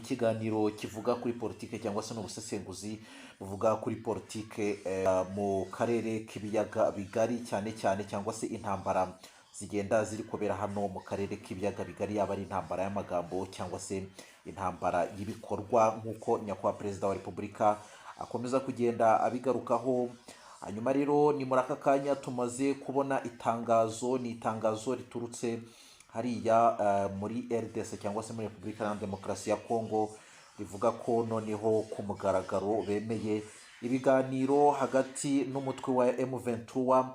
ikiganiro kivuga kuri politike cyangwa se n'ubusesenguzi buvuga kuri politike mu karere k'ibiyaga bigari cyane cyane, cyangwa se intambara zigenda ziri kubera hano mu karere k'ibiyaga bigari, yaba ari intambara y'amagambo cyangwa se intambara y'ibikorwa, nk'uko nyakubahwa perezida wa repubulika akomeza kugenda abigarukaho. Hanyuma rero ni muri aka kanya tumaze kubona itangazo, ni itangazo riturutse hariya muri RDC cyangwa se muri Repubulika ya Demokarasi ya Kongo, rivuga ko noneho ku mugaragaro bemeye ibiganiro hagati n'umutwe wa M23.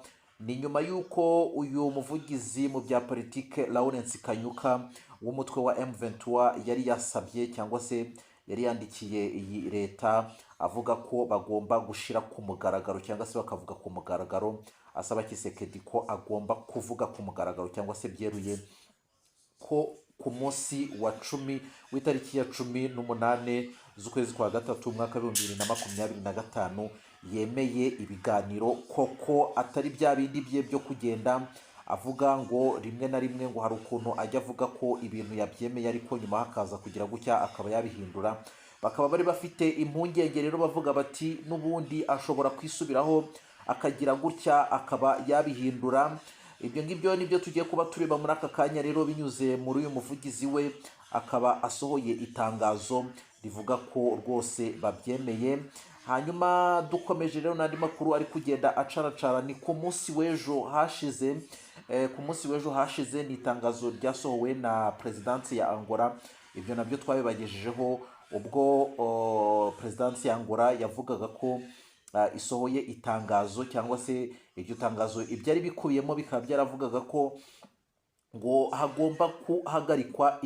Ni nyuma y'uko uyu muvugizi mu bya politike Lawrence Kanyuka w'umutwe wa M23 yari yasabye cyangwa se yari yandikiye iyi leta avuga ko bagomba gushira ku mugaragaro cyangwa se bakavuga ku mugaragaro, asaba Tshisekedi ko agomba kuvuga ku mugaragaro cyangwa se byeruye ko ku munsi wa 10 w'itariki ya 18 z'ukwezi kwa gatatu mwaka wa 2025 yemeye ibiganiro, koko atari bya bindi bye byo kugenda avuga ngo rimwe na rimwe ngo hari ukuntu ajya avuga ko ibintu yabyemeye ariko nyuma hakaza kugira gutya akaba yabihindura. Bakaba bari bafite impungenge rero, bavuga bati n'ubundi ashobora kwisubiraho akagira gutya akaba yabihindura. Ibyo ngibyo nibyo tugiye kuba tureba muri aka kanya rero, binyuze muri uyu muvugizi we, akaba asohoye itangazo rivuga ko rwose babyemeye. Hanyuma dukomeje rero n'andi makuru ari kugenda acaracara, ni ku munsi w'ejo hashize, ni itangazo ryasohowe na Perezidansi ya Angola. Ibyo nabyo twabibagejejeho ubwo Perezidansi ya Angola yavugaga ko isohoye itangazo, cyangwa se iryo tangazo ibyari bikubiyemo bikaba byaravugaga ko ngo hagomba kuhagarikwa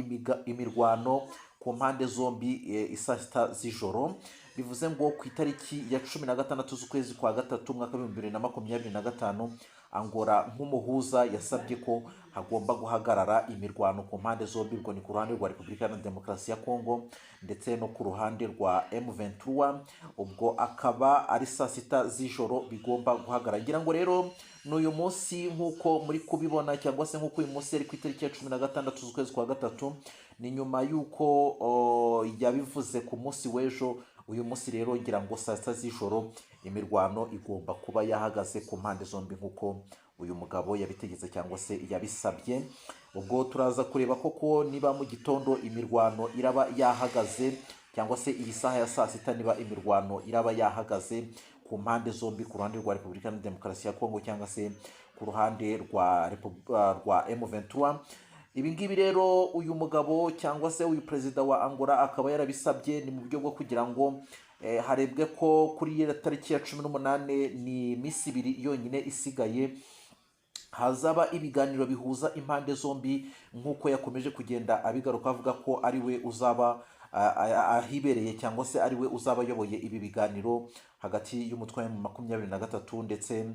imirwano ku mpande zombi isaa 6 z'ijoro. Bivuze ngo ku itariki ya 16 z'ukwezi kwa gatatu mwaka wa 2025 Angola nk'umuhuza yasabye ko hagomba guhagarara imirwano ku mpande zombi, ubwo ni ku ruhande rwa Repubulika ya Demokarasi ya Kongo ndetse no ku ruhande rwa M23. Ubwo akaba ari saa 6 z'ijoro bigomba guhagarara. Ngira ngo rero n'uyu munsi nk'uko muri kubibona, cyangwa se nk'uko uyu munsi ari ku itariki ya 16 z'ukwezi kwa gatatu, ni nyuma y'uko yabivuze ku munsi w'ejo. Uyu munsi rero ngira ngo saa 6 z'ijoro imirwano igomba kuba yahagaze ku mpande zombi nk'uko uyu mugabo yabitegetse cyangwa se yabisabye. Ubwo turaza kureba koko niba mu gitondo imirwano iraba yahagaze, cyangwa se iyi saha ya saa 6 niba imirwano iraba yahagaze ku mpande zombi, ku ruhande rwa Repubulika ya Demokarasi ya Kongo cyangwa se ku ruhande rwa M23. Ibi ngibi rero uyu mugabo cyangwa se uyu perezida wa Angola akaba yarabisabye, ni mu buryo bwo kugira ngo harebwe ko kuri iyo tariki ya 18, ni iminsi 2 yonyine isigaye, hazaba ibiganiro bihuza impande zombi, nk'uko yakomeje kugenda abigaruka avuga ko ari we uzaba ahibereye cyangwa se ari we uzaba ayoboye ibi biganiro hagati y'umutwe wa 23 ndetse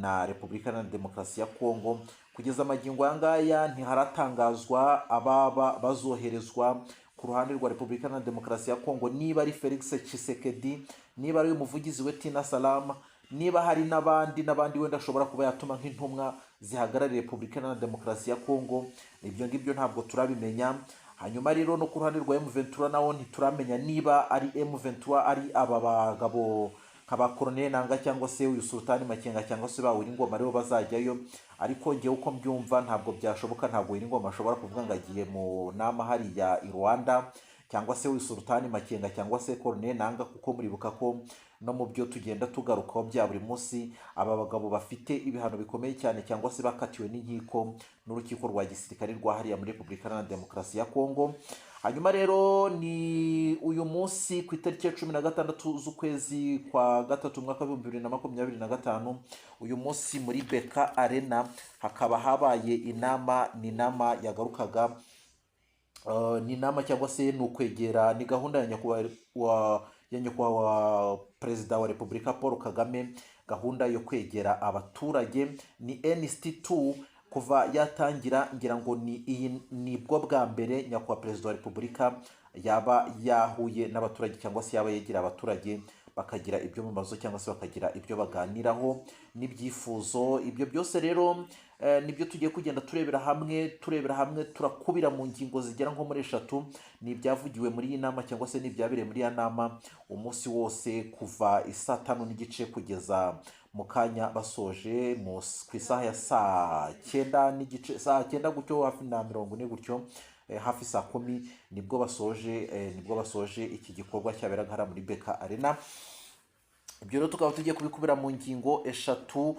na Repubulika ya Demokarasi ya Kongo. Kugeza amagingo aya ngaya ntiharatangazwa ababa bazoherezwa ku ruhande rwa Repubulika ya Demokarasi ya Kongo, niba ari Felix Tshisekedi, niba ari umuvugizi we Tina Salama, niba hari n'abandi wenda ashobora kuba yatuma nk'intumwa zihagarariye Repubulika ya Demokarasi ya Kongo. Ibyo ngibyo ntabwo turabimenya. Hanyuma rero no ku ruhande rwa M23 nawo ntituramenya niba ari M23 ari aba bagabo nk'aba Colonel Nanga cyangwa se uyu Sultani Makenga cyangwa se ba Wiringoma rero bazajyayo. Ariko ngewe uko mbyumva ntabwo byashoboka, ntabwo Wiringoma ashobora kuvuga ngo agiye mu nama hariya i Rwanda, cyangwa se uyu Sultani Makenga cyangwa se Colonel Nanga, kuko muribuka ko no mu byo tugenda tugarukaho bya buri munsi aba bagabo bafite ibihano bikomeye cyane, cyangwa se bakatiwe n'inkiko n'urukiko rwa gisirikare rwa hariya muri Repubulika ya Demokarasi ya Kongo. Hanyuma rero ni uyu munsi ku itariki ya 16 z'ukwezi kwa gatatu mwaka wa 2025, uyu munsi muri Beka Arena hakaba habaye inama. Ni inama yagarukaga, ni inama cyangwa se ni ukwegera, ni gahunda ya nyakubahwa perezida wa Repubulika Paul Kagame, gahunda yo kwegera abaturage. Ni NST2 kuva yatangira, ngira ngo ni bwo bwa mbere nyakubahwa perezida wa Repubulika yaba yahuye n'abaturage cyangwa se yaba yegera abaturage bakagira ibyo mu mazo cyangwa se bakagira ibyo baganiraho n'ibyifuzo. Ibyo byose rero nibyo tugiye kugenda turebera hamwe turakubira mu ngingo zigera nko muri 3. ni ibyavugiwe muri iyi nama cyangwa se n'ibyabereye muri ya nama umunsi wose kuva isaa 5:30 kugeza mu kanya basoje ku isaha ya saa 9 gutyo, hafi na 40 gutyo, hafi saa 10 nibwo basoje iki gikorwa cyaberaga hariya muri BK Arena. Ibyo rero tukaba tugiye kubikubira mu ngingo 3.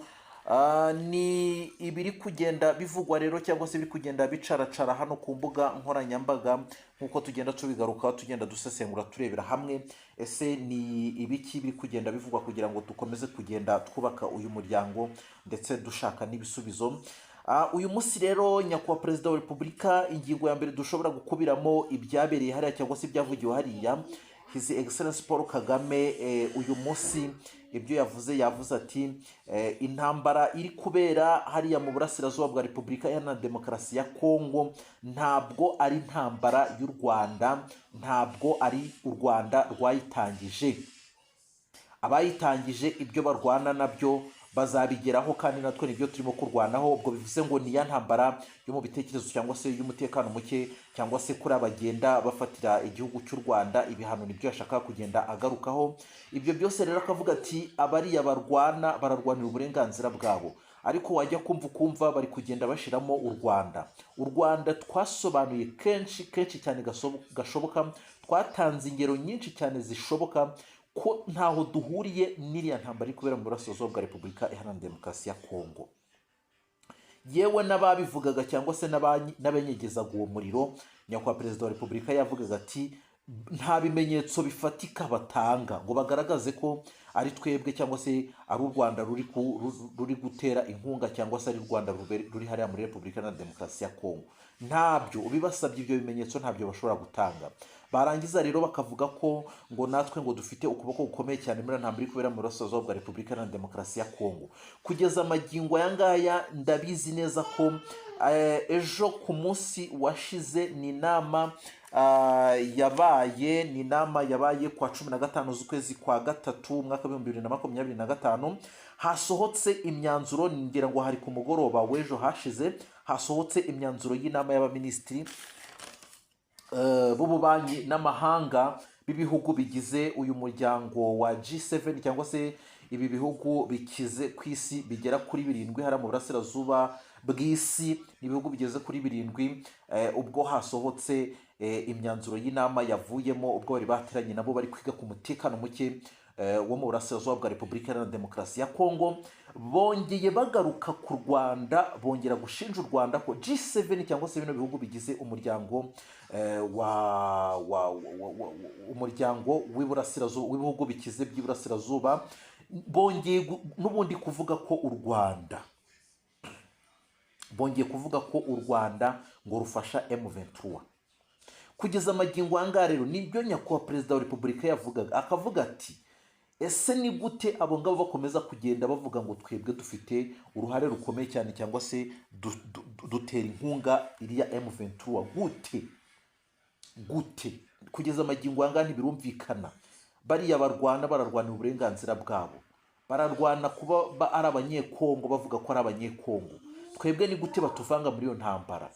Ni ibiri kugenda bivugwa rero cyangwa se biri kugenda bicaracara hano ku mbuga nkoranyambaga, nkuko tugenda tubigaruka tugenda dusesengura turebera hamwe ese ni ibiki biri kugenda bivugwa kugira ngo dukomeze kugenda twubaka uyu muryango ndetse dushaka n'ibisubizo. Uyu munsi rero nyakubahwa Perezida wa Repubulika, ingingo ya mbere dushobora gukubiramo ibyabereye hariya cyangwa se ibyavugiwe hariya, His Excellency Paul Kagame uyu munsi ibyo yavuze ati intambara iri kubera hariya mu burasirazuba bwa Repubulika Iharanira Demokarasi ya Kongo ntabwo ari intambara y'u Rwanda, ntabwo ari u Rwanda rwayitangije. Abayitangije ibyo barwana nabyo bazabigeraho kandi natwe nibyo turimo kurwanaho. Ubwo bivuze ngo ni ya ntambara yo mu bitekerezo cyangwa se y'umutekano muke cyangwa se kuri abagenda bafatira igihugu cy'u Rwanda ibihano, nibyo yashaka kugenda agarukaho. Ibyo byose rero akavuga ati abariya bararwanira uburenganzira bwabo, ariko wajya kumva bari kugenda bashiramo u Rwanda twasobanuye kenshi cyane gashoboka, twatanze ingero nyinshi cyane zishoboka ko ntaho duhuriye n'iriya ntambara iri kubera mu burasirazuba bwa Repubulika Iharanira Demokarasi ya Kongo. Yewe n'ababivugaga cyangwa se n'abanyegezaga uwo muriro, nyakubahwa Perezida wa Repubulika yavugaga ati nta bimenyetso bifatika batanga ngo bagaragaze ko ari twebwe cyangwa se ari u Rwanda ruri gutera inkunga cyangwa se ari u Rwanda ruri hariya muri Repubulika Iharanira Demokarasi ya Kongo. Ntabyo, ubibasabye ibyo bimenyetso ntabyo bashobora gutanga. Barangiza rero bakavuga ko ngo natwe ngo dufite ukuboko gukomeye cyane muri ntambara iri kubera mu burasirazuba bwa Repubulika Iharanira Demokarasi ya Kongo. Kugeza amagingo aya ngaya ndabizi neza ko ejo ku munsi washize ni inama yabaye kwa 15 z'ukwezi kwa 3 umwaka wa 2025. hasohotse imyanzuro, ngira ngo hari ku mugoroba w'ejo hashize hasohotse imyanzuro y'inama y'abaminisitiri b'ububanyi n'amahanga b'ibihugu bigize uyu muryango wa G7 cyangwa se ibi bihugu bikize ku isi bigera kuri 7 hara mu burasirazuba bw'isi, n'ibihugu bigeze kuri 7. Ubwo hasohotse imyanzuro y'inama yavuyemo, ubwo bari bateranye nabo bari kwiga ku mutekano muke wo mu burasirazuba bwa Repubulika Iharanira Demokarasi ya Kongo. Bongeye bagaruka ku Rwanda, bongera gushinja u Rwanda ko G7 cyangwa se bino bihugu bigize umuryango umuryango w'iburasirazuba w'ibihugu bikize by'iburasirazuba, bongeye n'ubundi kuvuga ko u Rwanda ngo rufasha M23. Kugeza amagingo anga rero nibyo nyakubahwa Perezida wa Repubulika yavugaga, akavuga ati ese ni gute abo ngabo bakomeza kugenda bavuga ngo twebwe dufite uruhare rukomeye cyane cyangwa se dutera inkunga iriya M23? Gute kugeza amagingo anga ntibirumvikana. Bariya bararwana uburenganzira bwabo, bararwana kuba ari abanyekongo, bavuga ko ari abanyekongo. Twebwe ni gute batuvanga muri iyo ntambara?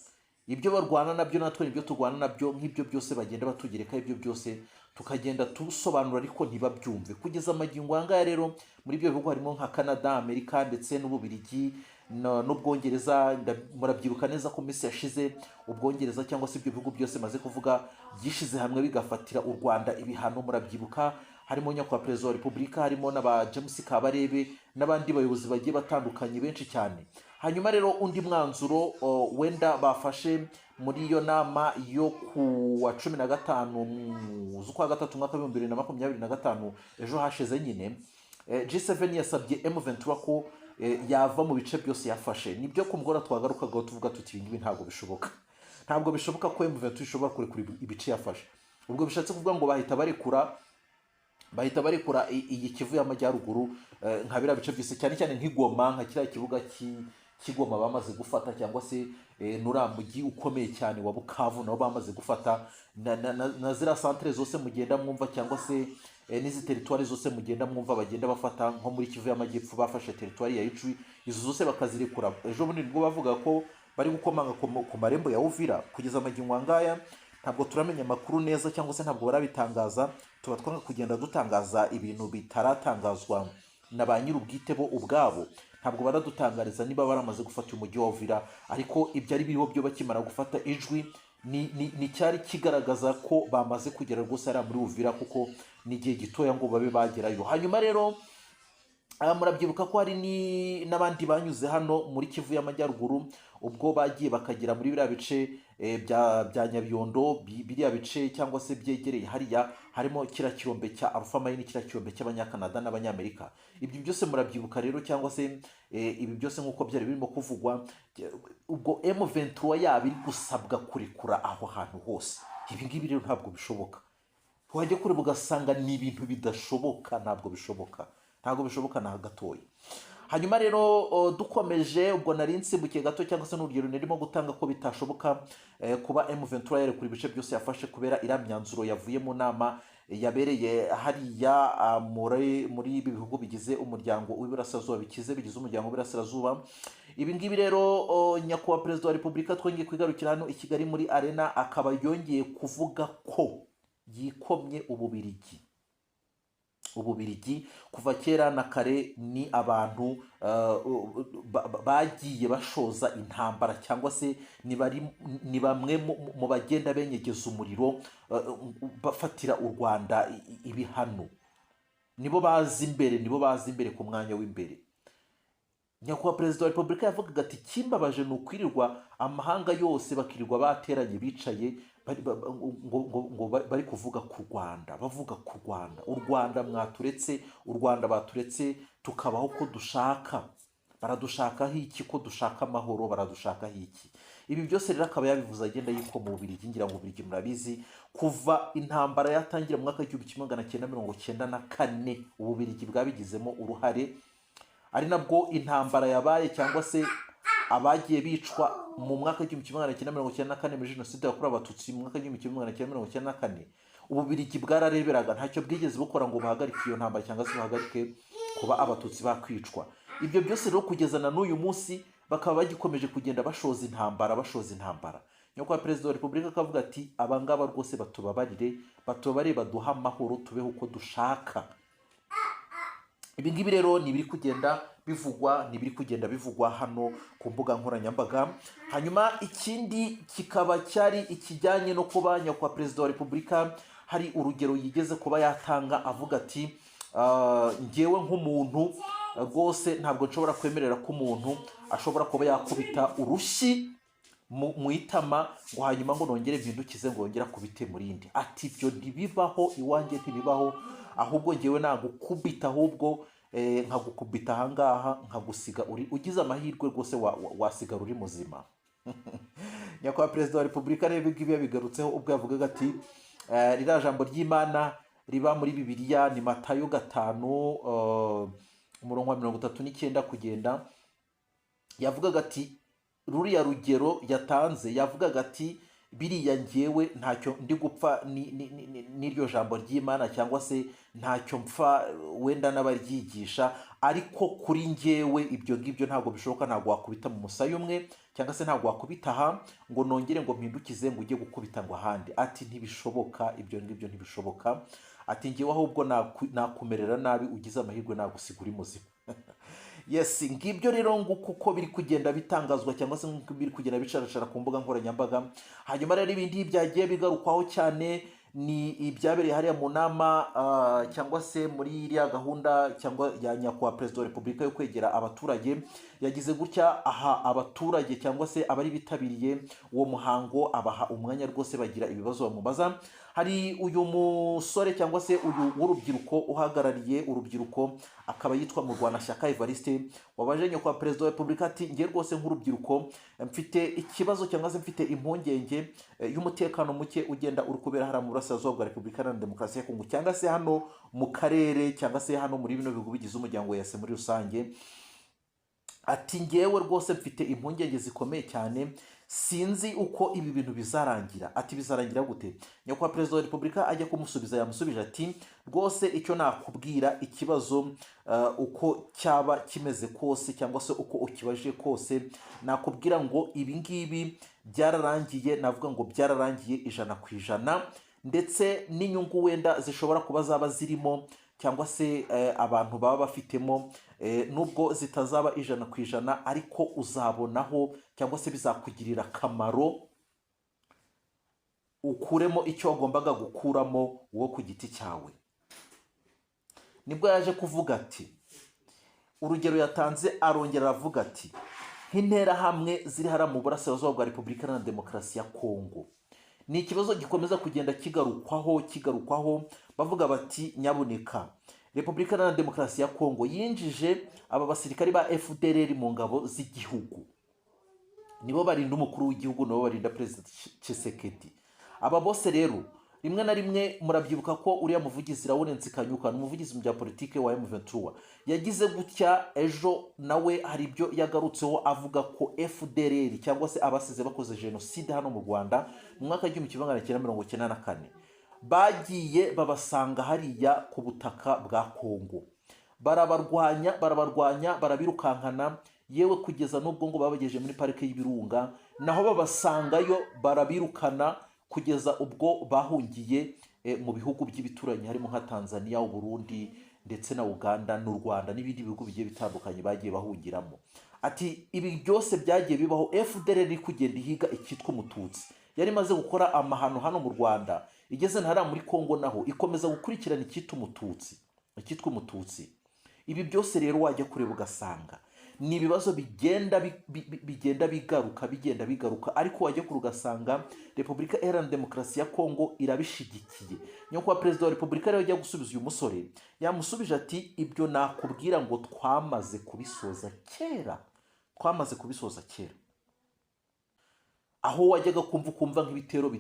Ibyo barwana nabyo natwe nibyo turwana nabyo, nk'ibyo byose bagenda batugereka ibyo byose tukagenda tusobanura ariko ntibabyumve. Kugeza amagingo anga rero muri ibyo bihugu harimo nka Canada, Amerika ndetse n'Ububiligi n'Ubwongereza. Murabyibuka neza ko minsi yashize Ubwongereza cyangwa se ibyo bihugu byose maze kuvuga byishize hamwe bigafatira u Rwanda ibihano. Murabyibuka harimo nyakubahwa Perezida wa Repubulika, harimo n'aba James Kabarebe n'abandi bayobozi bagiye batandukanye benshi cyane. Hanyuma rero undi mwanzuro wenda bafashe muri iyo nama yo kuwa 15 z'ukwa 3 umwaka wa 2025 ejo hashize nyine, G7 yasabye M23 ko yava mu bice byose yafashe. Nibyo ku mugora twagarukagaho tuvuga tuti ibingibi ntabwo bishoboka ko M23 ishobora kurekura ibice yafashe. Ubwo bishatse kuvuga ngo bahita barekura iyi Kivu y'Amajyaruguru nka bira bice byose, cyane cyane nk'Igoma, nka kiriya kibuga Kigoma bamaze gufata, cyangwa se nuriya mujyi ukomeye cyane wa Bukavu nabo bamaze gufata, na ziriya santere zose mugenda mwumva, cyangwa se n'izi teritwari zose mugenda mwumva bagenda bafata, nko muri Kivu y'Amajyepfo bafashe teritwari ya Icwi, izo zose bakazirekura. Ejo bundi nibwo bavuga ko bari gukomanga ku marembo ya Uvira. Kugeza amagingo ngaya ntabwo turamenya amakuru neza, cyangwa se ntabwo barabitangaza. Tuba twanga kugenda dutangaza ibintu bitaratangazwa na ba nyir'ubwite bo ubwabo. Ntabwo baradutangariza niba baramaze gufata umujyi wa Uvira, ariko ibyo ari biriho byo bakimara gufata Ijwi ni cyari kigaragaza ko bamaze kugera rwose ari muri Uvira, kuko ni igihe gitoya ngo babe bagerayo. Hanyuma rero murabyibuka ko hari n'abandi banyuze hano muri Kivu y'Amajyaruguru, ubwo bagiye bakagera muri biriya bice bya Nyabyondo, biriya bice cyangwa se byegereye hariya, harimo kiriya kirombe cya Alpha Mine, kiriya kirombe cy'Abanyakanada n'Abanyamerika. Ibyo byose murabyibuka rero, cyangwa se ibi byose nk'uko byari birimo kuvugwa, ubwo M23 yaba iri gusabwa kurekura aho hantu hose. Ibi ngibi rero ntabwo bishoboka. Wajya kureba ugasanga ni ibintu bidashoboka, ntabwo bishoboka na gatoya. Hanyuma rero dukomeje, ubwo nari nsimbukiye gato, cyangwa se n'urugero nirimo gutanga ko bitashoboka kuba M23 yarekura ibice byose yafashe, kubera iriya myanzuro yavuye mu nama yabereye hariya muri ibi bihugu bigize umuryango w'iburasirazuba, bigize umuryango w'iburasirazuba. Ibi ngibi rero nyakubahwa perezida wa repubulika twongeye kwigarukira hano i Kigali muri arena, akaba yongeye kuvuga ko yikomye Ububirigi kuva kera na kare ni abantu bagiye bashoza intambara, cyangwa se ni bamwe mu bagenda benyegeza umuriro bafatira u Rwanda ibihano. Nibo bazi imbere ku mwanya w'imbere. Nyakubahwa perezida wa repubulika yavugaga ati kimbabaje ni ukwirirwa amahanga yose bakirirwa bateranye bicaye ngo bari kuvuga ku Rwanda, bavuga ku Rwanda. U Rwanda mwaturetse, u Rwanda baturetse tukabaho ko dushaka. Baradushakaho iki? Ko dushaka amahoro, baradushakaho iki? Ibi byose rero akaba yabivuze agenda yuko mu Bubiligi, ngira ngo Bubiligi murabizi, kuva intambara yatangira mu mwaka w'1994 Ububiligi bwabigizemo uruhare, ari nabwo intambara yabaye, cyangwa se abagiye bicwa mu mwaka w'1994 muri jenoside yakorewe abatutsi mu mwaka w'1994. Ububiligi bwarareberaga, ntacyo bwigeze bukora ngo buhagarike iyo ntambara, cyangwa se buhagarike kuba abatutsi bakwicwa. Ibyo byose rero kugeza na n'uyu munsi bakaba bagikomeje kugenda bashoza intambara. Nyakubahwa perezida wa repubulika akavuga ati abangaba rwose batubabarire, baduha amahoro, tubeho uko dushaka. Ibi ngibi rero nibiri kugenda bivugwa hano ku mbuga nkoranyambaga. Hanyuma ikindi kikaba cyari ikijyanye no kuba nyakubahwa perezida wa repubulika hari urugero yigeze kuba yatanga, avuga ati ngewe nk'umuntu rwose ntabwo nshobora kwemerera ko umuntu ashobora kuba yakubita urushyi mu itama ngo hanyuma ngo nongere mpindukize ngo yongere akubite murindi. Ati ibyo ntibibaho, iwanjye ntibibaho, ahubwo ngewe nagukubita, ahubwo nkagukubita ahangaha nkagusiga ugize amahirwe rwose wasigara uri muzima. Nyakubahwa perezida wa repubulika rero ibi yabigarutseho ubwo yavugaga ati ririya jambo ry'Imana riba muri Bibiliya ni Matayo 5:39 kugenda, yavugaga ati ruriya rugero yatanze, yavugaga ati biriya ngewe ntacyo ndi gupfa n'iryo jambo ry'Imana, cyangwa se ntacyo mpfa wenda n'abaryigisha, ariko kuri ngewe ibyo ngibyo ntabwo bishoboka. Ntabwo wakubita mu musaya umwe, cyangwa se ntabwo wakubita aha ngo nongere ngo mpindukize ngo ujye gukubita ngo ahandi. Ati ntibishoboka, ibyo ngibyo ntibishoboka. Ati ngewe ahubwo nakumerera nabi, ugize amahirwe nagusiga uri muzima. Yes, ngibyo rero nguko uko biri kugenda bitangazwa, cyangwa se nguko biri kugenda bicarashara ku mbuga nkoranyambaga. Hanyuma rero ibindi byagiye bigarukwaho cyane ni ibyabereye hariya mu nama, cyangwa se muri iriya gahunda cyangwa ya nyakubahwa perezida wa repubulika yo kwegera abaturage. Yagize gutya aha abaturage cyangwa se abari bitabiriye uwo muhango, abaha umwanya rwose bagira ibibazo bamubaza. Hari uyu musore cyangwa se uyu w'urubyiruko uhagarariye urubyiruko, akaba yitwa Murwanashyaka Evariste, wabaje nyakubahwa perezida wa repubulika ati ngiye rwose nk'urubyiruko mfite ikibazo cyangwa se mfite impungenge y'umutekano muke ugenda uri kubera hariya mu burasirazuba bwa Repubulika Iharanira Demokarasi ya Kongo, cyangwa se hano mu karere, cyangwa se hano muri bino bihugu bigize umuryango wa EAC muri rusange. ati ngewe rwose mfite impungenge zikomeye cyane, sinzi uko ibi bintu bizarangira. Ati bizarangira gute? Nyakubahwa perezida wa repubulika ajya kumusubiza, yamusubije ati rwose icyo nakubwira ikibazo uko cyaba kimeze kose cyangwa se uko ukibajije kose, nakubwira ngo ibi ngibi byararangiye, navuga ngo byararangiye 100%, ndetse n'inyungu wenda zishobora kuba zaba zirimo cyangwa se abantu baba bafitemo, nubwo zitazaba 100%, ariko uzabonaho cyangwa se bizakugirira akamaro, ukuremo icyo wagombaga gukuramo wo ku giti cyawe. Nibwo yaje kuvuga ati, urugero yatanze, arongera aravuga ati nk'interahamwe ziri hara mu burasirazuba bwa Repubulika Iharanira Demokarasi ya Kongo, ni ikibazo gikomeza kugenda kigarukwaho, bavuga bati nyabuneka Repubulika Iharanira Demokarasi ya Kongo yinjije aba basirikari ba FDLR mu ngabo z'igihugu, nibo barinda umukuru w'igihugu, nibo barinda Perezida Tshisekedi. Aba bose rero rimwe na rimwe murabyibuka ko uriya muvugizi Lawrence Kanyuka, umuvugizi mu bya politike wa M23, yagize gutya ejo nawe hari ibyo yagarutseho avuga ko FDLR cyangwa se abasize bakoze jenoside hano mu Rwanda mu mwaka wa 1994 bagiye babasanga hariya ku butaka bwa Kongo, barabarwanya barabirukankana, yewe kugeza n'ubwo ngo babagejeje muri parike y'Ibirunga, naho babasangayo barabirukana kugeza ubwo bahungiye mu bihugu by'ibituranyi harimo nka Tanzania, Burundi ndetse na Uganda n'u Rwanda n'ibindi bihugu bigiye bitandukanye bagiye bahungiramo. Ati ibi byose byagiye bibaho, FDLR iri kugenda ihiga icyitwa umututsi, yari imaze gukora amahano hano mu Rwanda, igeze ntara muri Kongo naho ikomeza gukurikirana icyitwa umututsi. Ibi byose rero wajya kureba ugasanga ni ibibazo bigenda bigaruka, ariko wajya kure ugasanga Repubulika Iharanira Demokarasi ya Kongo irabishigikiye. Nyakubahwa perezida wa repubulika rero ajya gusubiza uyu musore, yamusubije ati ibyo nakubwira ngo twamaze kubisoza kera. Aho wajyaga kumva nk'ibitero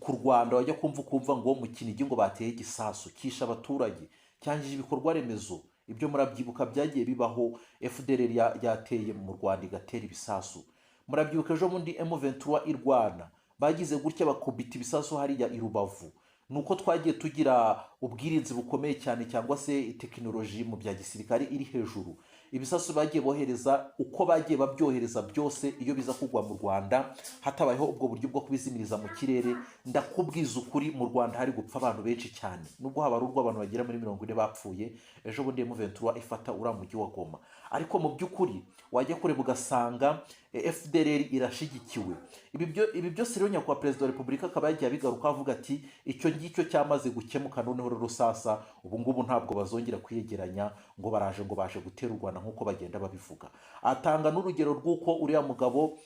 ku Rwanda, wajya kumva ngo mu Kinigi ngo bateye igisasu kisha abaturage, cyangije ibikorwa remezo, ibyo murabyibuka byagiye bibaho. FDLR yateye mu Rwanda igatera ibisasu, murabyibuka ejo bundi M23 irwana bagize gutya bakubita ibisasu hariya i Rubavu. Nuko twagiye tugira ubwirinzi bukomeye cyane cyangwa se tekinoloji mu bya gisirikare iri hejuru. Ibisasu bagiye bohereza, uko bagiye babyohereza byose, iyo biza kugwa mu Rwanda hatabayeho ubwo buryo bwo kubizimiriza mu kirere, ndakubwiza ukuri mu Rwanda hari gupfa abantu benshi cyane, nubwo habarurwa abantu bagera muri 40 bapfuye ejo bundi M23 ifata uriya mujyi wa Goma. Ariko mu by'ukuri wajya kureba ugasanga FDLR irashigikiwe. Ibi byose rero nyakubahwa perezida wa repubulika akaba yagiye abigaruka avuga ati icyo ngicyo cyamaze gukemuka, noneho rero sasa ubu ngubu ntabwo bazongera kwiyegeranya ngo baje gutera u Rwanda nk'uko bagenda babivuga. Atanga n'urugero rw'uko uriya mugabo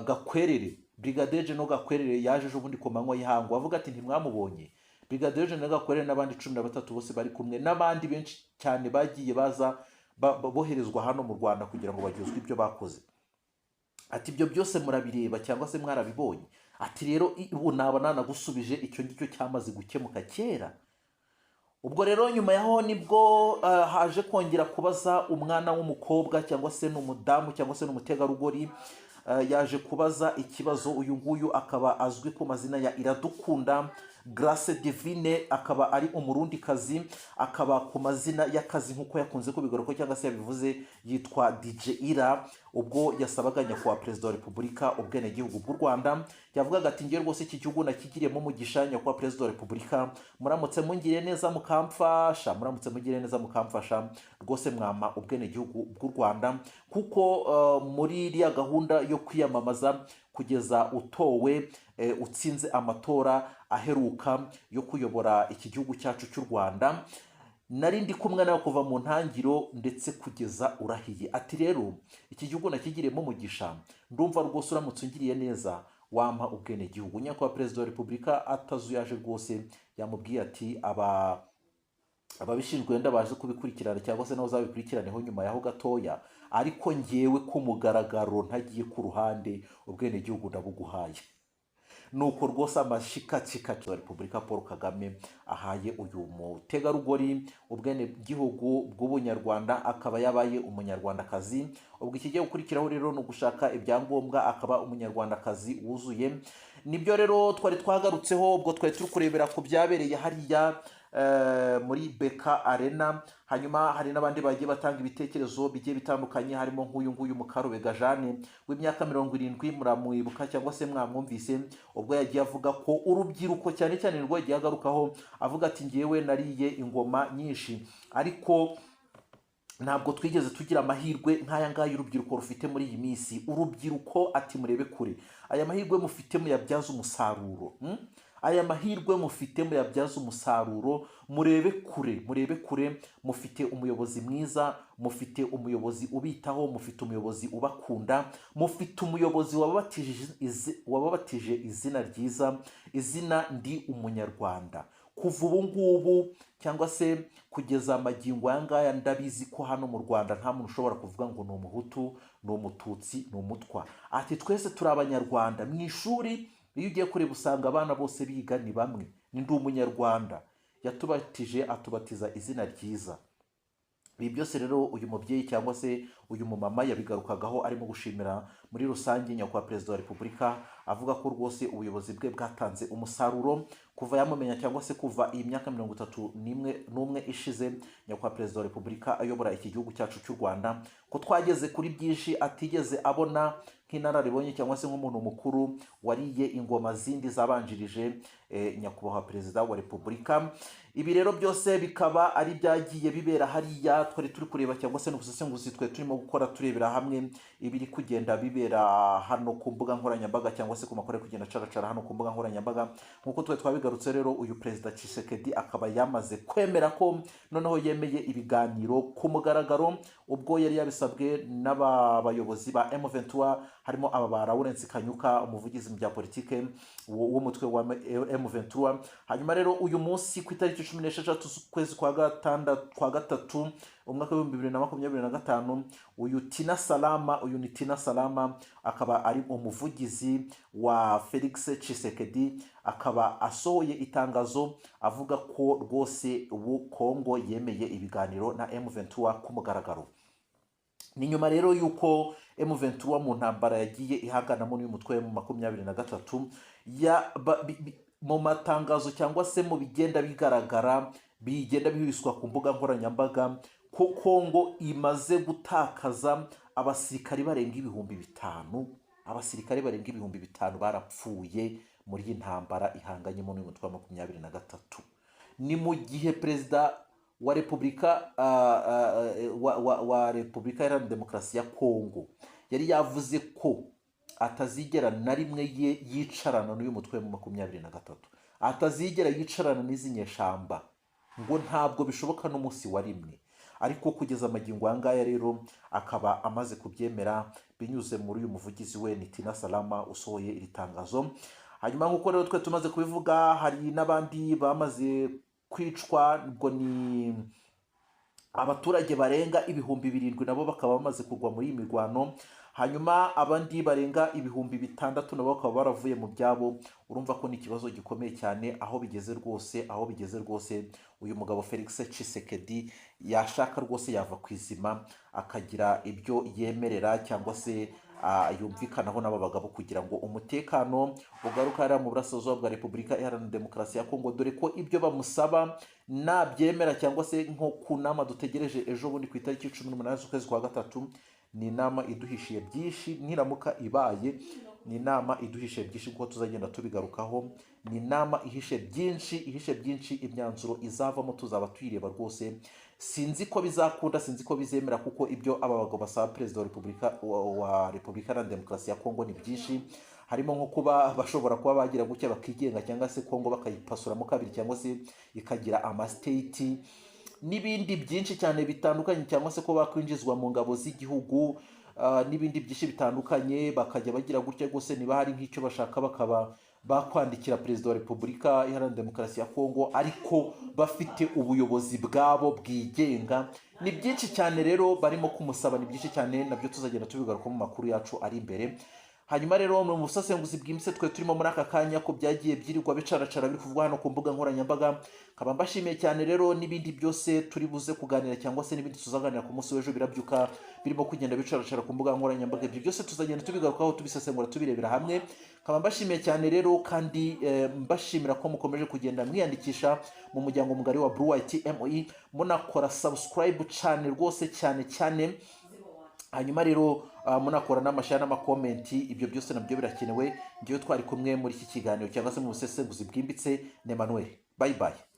Gakwerere, Brigadier General Gakwerere, yaje ejo bundi ku manywa y'ihangu avuga ati ntimwamubonye. Brigadier General Gakwerere n'abandi 13 bose bari kumwe n'abandi benshi cyane bagiye baza boherezwa hano mu Rwanda kugira ngo baryozwe ibyo bakoze. Ati ibyo byose murabireba cyangwa se mwarabibonye. Ati rero ubu naba nanagusubije icyo ngicyo cyamaze gukemuka kera. Ubwo rero nyuma yaho nibwo haje kongera kubaza umwana w'umukobwa cyangwa se n'umudamu cyangwa se n'umutegarugori, yaje kubaza ikibazo. Uyu nguyu akaba azwi ku mazina ya Iradukunda Grace Divine, akaba ari umurundi kazi, akaba ku mazina y'akazi nk'uko yakunze kubigaruka cyangwa se yabivuze yitwa DJ Ira. Ubwo yasabaga nyakubahwa perezida wa repubulika ubwenegihugu bw'u Rwanda, yavugaga ati ngiye rwose iki gihugu nakigiriyemo umugisha, nyakubahwa perezida wa repubulika muramutse mungiriye neza mukamfasha rwose mwama ubwenegihugu bw'u Rwanda, kuko muri iriya gahunda yo kwiyamamaza kugeza utowe utsinze amatora aheruka yo kuyobora iki gihugu cyacu cy'u Rwanda, nari ndi kumwe nawe kuva mu ntangiro ndetse kugeza urahiye. Ati rero iki gihugu nakigiriyemo umugisha, ndumva rwose uramutse ungiriye neza wampa ubwenegihugu. Nyakubahwa perezida wa repubulika atazuyaje rwose yamubwiye ati ababishinzwe wenda baje kubikurikirana cyangwa se naho zabikurikiraneho nyuma yaho gatoya, ariko ngewe ku mugaragaro ntagiye ku ruhande ubwenegihugu ndabuguhaye. nuko rwose amashikacika wa Repubulika Paul Kagame ahaye uyu mutegarugori ubwenegihugu bw'ubunyarwanda, akaba yabaye umunyarwandakazi. ubwo ikigiye gukurikiraho rero ni ugushaka ibyangombwa akaba umunyarwandakazi wuzuye. Nibyo rero twari twagarutseho ubwo twari turi kurebera ku byabereye hariya muri Beka Arena. Hanyuma hari n'abandi bagiye batanga ibitekerezo bigiye bitandukanye, harimo nk'uyu nguyu Mukarubega Jeanne w'imyaka 70, muramwibuka cyangwa se mwamwumvise ubwo yagiye avuga ko urubyiruko cyane cyane rwo yagiye agarukaho avuga ati ngewe nariye ingoma nyinshi, ariko ntabwo twigeze tugira amahirwe nk'aya ngaya urubyiruko rufite muri iyi minsi. Urubyiruko ati murebe kure, aya mahirwe mufite muyabyaza umusaruro. Aya mahirwe mufite muyabyaza umusaruro, murebe kure, murebe kure. Mufite umuyobozi mwiza, mufite umuyobozi ubitaho, mufite umuyobozi ubakunda, mufite umuyobozi wababatije izina ryiza, izina ndi umunyarwanda. Kuva ubu ngubu cyangwa se kugeza amagingo aya ngaya ndabizi ko hano mu Rwanda nta muntu ushobora kuvuga ngo ni umuhutu, ni umututsi, ni umutwa. Ati twese turi abanyarwanda. Mu ishuri iyo ugiye kureba usanga abana bose biga ni bamwe, ni ndi umunyarwanda. Yatubatije atubatiza izina ryiza. Ibi byose rero uyu mubyeyi cyangwa se uyu mumama yabigarukagaho arimo gushimira muri rusange nyakubahwa Perezida wa Repubulika, avuga ko rwose ubuyobozi bwe bwatanze umusaruro kuva yamumenya cyangwa se kuva iyi myaka 31 ishize nyakubahwa Perezida wa Repubulika ayobora iki gihugu cyacu cy'u Rwanda, ko twageze kuri byinshi atigeze abona nk'inararibonye cyangwa se nk'umuntu mukuru wariye ingoma zindi zabanjirije nyakubahwa Perezida wa Repubulika. Ibi rero byose bikaba ari byagiye bibera hariya twari turi kureba cyangwa se n'ubusesenguzi twe turimo gukora turebera hamwe ibiri kugenda bibera hano ku mbuga nkoranyambaga cyangwa se ku makuru kugenda caracara hano ku mbuga nkoranyambaga. Nk'uko twe twabigarutse rero uyu Perezida Tshisekedi akaba yamaze kwemera ko noneho yemeye ibiganiro ku mugaragaro, ubwo yari yabisabwe n'abayobozi ba M23 harimo aba ba Lawrence Kanyuka umuvugizi mu bya politike w'umutwe wa M23. Hanyuma rero uyu munsi ku itariki 16 z'ukwezi kwa gatatu umwaka wa 2025 uyu Tina Salama akaba ari umuvugizi wa Felix Tshisekedi, akaba asohoye itangazo avuga ko rwose ubu Kongo yemeye ibiganiro na M23 ku mugaragaro. Ni nyuma rero yuko M23 mu ntambara yagiye ihaganamo n'uyu mutwe mu 23 mu matangazo cyangwa se mu bigenda bigaragara bigenda bihiswa ku mbuga nkoranyambaga ko Kongo imaze gutakaza abasirikari barenga 5,000. Abasirikari barenga 5,000 barapfuye muri iyi ntambara ihanganyemo n'uyu mutwe wa 23. Ni mu gihe Perezida wa Repubulika wa Repubulika Iharanira Demokarasi ya Kongo yari yavuze ko atazigera na rimwe yicarana n'uyu mutwe mu 23, atazigera yicarana n'izi nyeshamba, ngo ntabwo bishoboka n'umunsi wa rimwe. Ariko kugeza amagingo angaya rero akaba amaze kubyemera binyuze muri uyu muvugizi we ni Tina Salama usohoye iri tangazo. Hanyuma nk'uko rero twe tumaze kubivuga hari n'abandi bamaze kwicwa, ubwo ni abaturage barenga 7,000 nabo bakaba bamaze kugwa muri iyi mirwano. Hanyuma abandi barenga 6,000 nabo bakaba baravuye mu byabo. Urumva ko ni ikibazo gikomeye cyane aho bigeze rwose uyu mugabo Felix Tshisekedi yashaka rwose yava kwizima akagira ibyo yemerera cyangwa se yumvikanaho n'aba bagabo kugira ngo umutekano ugaruka mu burasirazuba bwa Repubulika Iharanira Demokarasi ya Kongo, dore ko ibyo bamusaba nabyemera cyangwa se nko ku nama dutegereje ejo bundi ku itariki 18 z'ukwezi kwa gatatu. Ni inama iduhishiye byinshi, niramuka ibaye ni inama iduhishiye byinshi kuko tuzagenda tubigarukaho. Ni inama ihishe byinshi, imyanzuro izavamo tuzaba tuyireba rwose. Sinzi ko bizakunda, sinzi ko bizemera, kuko ibyo aba bagabo basaba Perezida wa Repubulika Iharanira Demokarasi ya Kongo ni byinshi. Harimo nko kuba bashobora kuba bagira gutya bakigenga cyangwa se Kongo bakayipasuramo kabiri cyangwa se ikagira amastate n'ibindi byinshi cyane bitandukanye, cyangwa se ko bakwinjizwa mu ngabo z'igihugu n'ibindi byinshi bitandukanye. Bakajya bagira gutya rwose, niba hari nk'icyo bashaka bakaba bakwandikira Perezida wa Repubulika Iharanira Demokarasi ya Kongo, ariko bafite ubuyobozi bwabo bwigenga. Ni byinshi cyane rero barimo kumusaba, ni byinshi cyane, nabyo tuzagenda tubigaruka mu makuru yacu ari imbere. hanyuma rero mu busesenguzi bwimbitse twe turimo muri aka kanya ko byagiye byirirwa bicaracara biri kuvugwa hano ku mbuga nkoranyambaga, nkaba mbashimiye cyane rero n'ibindi byose turi buze kuganira cyangwa se n'ibindi tuzaganira ku munsi w'ejo birabyuka birimo kugenda bicaracara ku mbuga nkoranyambaga, ibyo byose tuzagenda tubigarukaho tubisesengura tubirebera hamwe. Nkaba mbashimiye cyane rero kandi mbashimira ko mukomeje kugenda mwiyandikisha mu muryango mugari wa Blue White MOE, munakora subscribe cyane rwose cyane cyane, hanyuma rero munakora n'amashare n'amakomenti, ibyo byose nabyo birakenewe. Ngiye twari kumwe muri iki kiganiro cyangwa se mu busesenguzi bwimbitse, Emmanuel, bye bye.